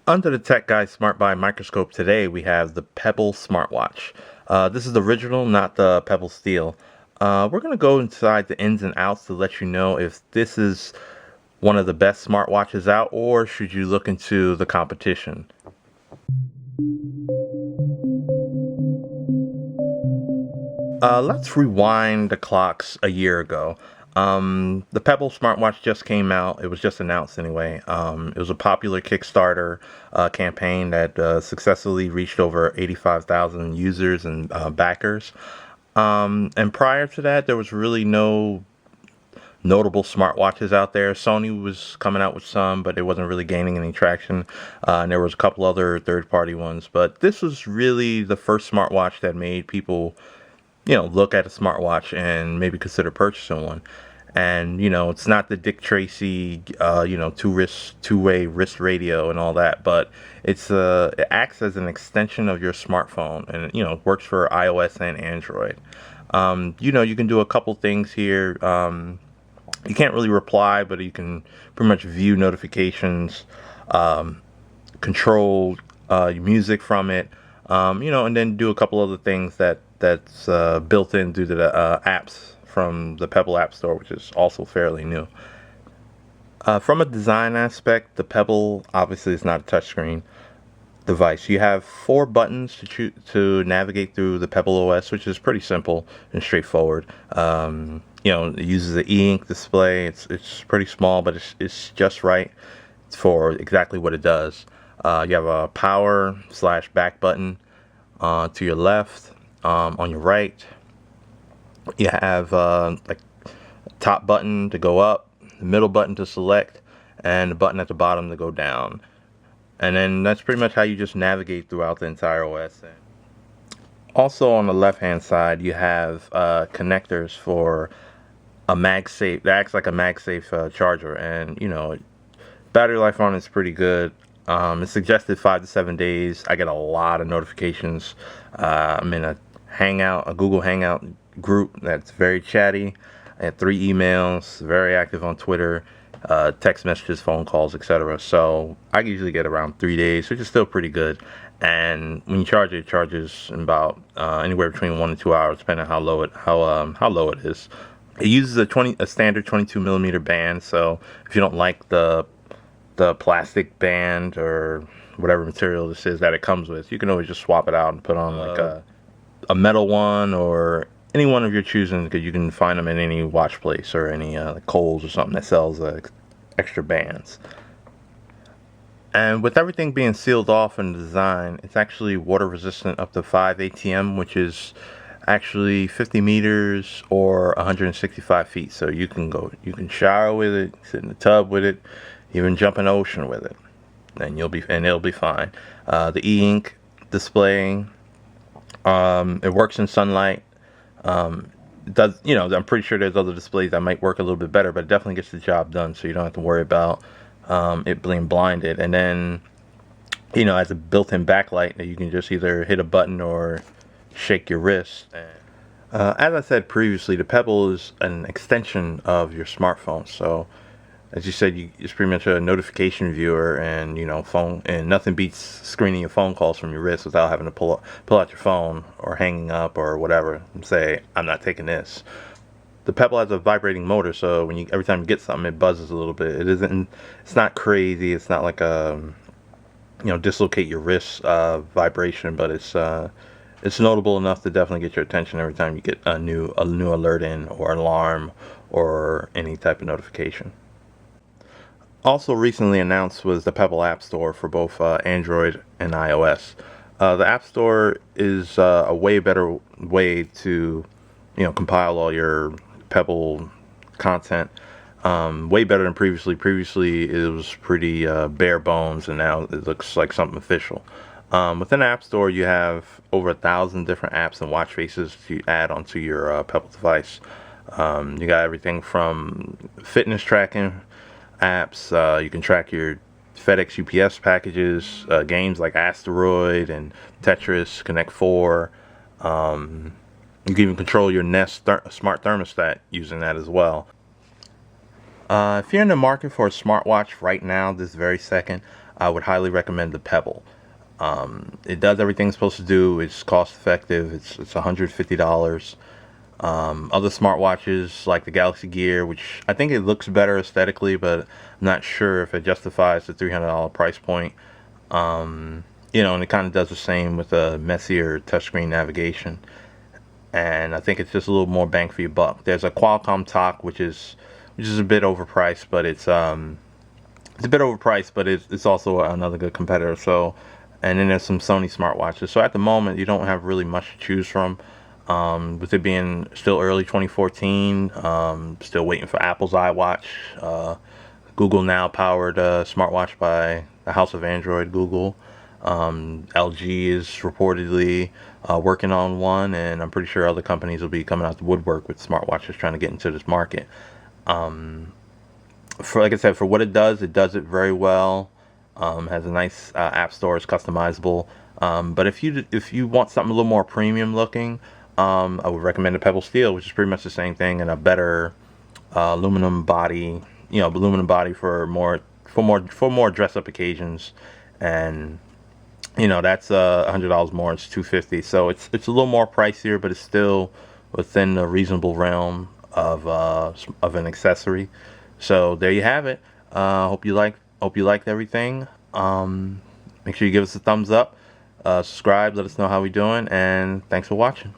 Under the Tech Guy Smart Buy microscope today, we have the Pebble Smartwatch. This is the original, not the Pebble Steel. We're going to go inside the ins and outs to let you know if this is one of the best smartwatches out or should you look into the competition. Let's rewind the clocks a year ago. The Pebble smartwatch just came out. It was just announced anyway. It was a popular Kickstarter campaign that successfully reached over 85,000 users and backers. And prior to that, there was really no notable smartwatches out there. Sony was coming out with some, but it wasn't really gaining any traction. And there was a couple other third-party ones. But this was really the first smartwatch that made people look at a smartwatch and maybe consider purchasing one. And it's not the Dick Tracy, two-way wrist radio and all that, but it acts as an extension of your smartphone, and it works for iOS and Android. You can do a couple things here. You can't really reply, but you can pretty much view notifications, control your music from it, and then do a couple other things that's built in due to the apps from the Pebble App Store, which is also fairly new. From a design aspect, the Pebble obviously is not a touchscreen device. You have four buttons to navigate through the Pebble OS, which is pretty simple and straightforward. It uses the e-ink display. It's pretty small, but it's just right for exactly what it does. You have a power/back button to your left. On your right, you have like top button to go up, the middle button to select, and the button at the bottom to go down. And then that's pretty much how you just navigate throughout the entire OS. Also on the left hand side, you have connectors for a MagSafe. That acts like a MagSafe charger, and battery life on it's pretty good. It's suggested 5 to 7 days. I get a lot of notifications. I'm in a Google Hangout group that's very chatty. I had 3 emails, very active on Twitter, text messages, phone calls, etc. So I usually get around 3 days, which is still pretty good. And when you charge it, it charges in about anywhere between 1 to 2 hours, depending on how low it is. It uses a standard 22 millimeter band. So if you don't like the plastic band or whatever material this is that it comes with, you can always just swap it out and put on like a metal one or any one of your choosing, because you can find them in any watch place or any like Kohl's or something that sells extra bands. And with everything being sealed off in the design, it's actually water resistant up to 5 ATM, which is actually 50 meters or 165 feet. So you can shower with it, sit in the tub with it, even jump in the ocean with it, and it'll be fine. The e-ink display, it works in sunlight. It does, I'm pretty sure there's other displays that might work a little bit better, but it definitely gets the job done, so you don't have to worry about it being blinded. And then, as a built-in backlight that you can just either hit a button or shake your wrist. As I said previously, the Pebble is an extension of your smartphone. So, as you said, it's pretty much a notification viewer, and phone, and nothing beats screening your phone calls from your wrist without having to pull out your phone or hanging up or whatever and say, "I'm not taking this." The Pebble has a vibrating motor, so every time you get something, it buzzes a little bit. It's not crazy. It's not like a dislocate your wrist vibration, but it's notable enough to definitely get your attention every time you get a new alert in or alarm or any type of notification. Also recently announced was the Pebble App Store for both Android and iOS. The App Store is a way better way to, compile all your Pebble content. Way better than previously. Previously, it was pretty bare bones, and now it looks like something official. Within the App Store, you have over 1,000 different apps and watch faces to add onto your Pebble device. You got everything from fitness tracking apps. You can track your FedEx UPS packages, games like Asteroid and Tetris, Connect 4. You can even control your Nest smart thermostat using that as well. If you're in the market for a smartwatch right now, this very second, I would highly recommend the Pebble. It does everything it's supposed to do. It's cost effective. It's $150. Other smartwatches like the Galaxy Gear, which I think it looks better aesthetically, but I'm not sure if it justifies the $300 price point. And it kind of does the same with a messier touchscreen navigation. And I think it's just a little more bang for your buck. There's a Qualcomm talk, which is a bit overpriced, but it's also another good competitor. So, and then there's some Sony smartwatches. So at the moment, you don't have really much to choose from. With it being still early 2014, still waiting for Apple's iWatch, Google Now powered smartwatch by the House of Android, Google. LG is reportedly working on one, and I'm pretty sure other companies will be coming out the woodwork with smartwatches trying to get into this market. For like I said, for what it does it very well. Has a nice app store, it's customizable. But if you want something a little more premium looking, I would recommend the Pebble Steel, which is pretty much the same thing, and a better aluminum body. Aluminum body for more dress up occasions, and that's $100 more. It's $250, so it's a little more pricier, but it's still within the reasonable realm of an accessory. So there you have it. Hope you liked everything. Make sure you give us a thumbs up, subscribe, let us know how we're doing, and thanks for watching.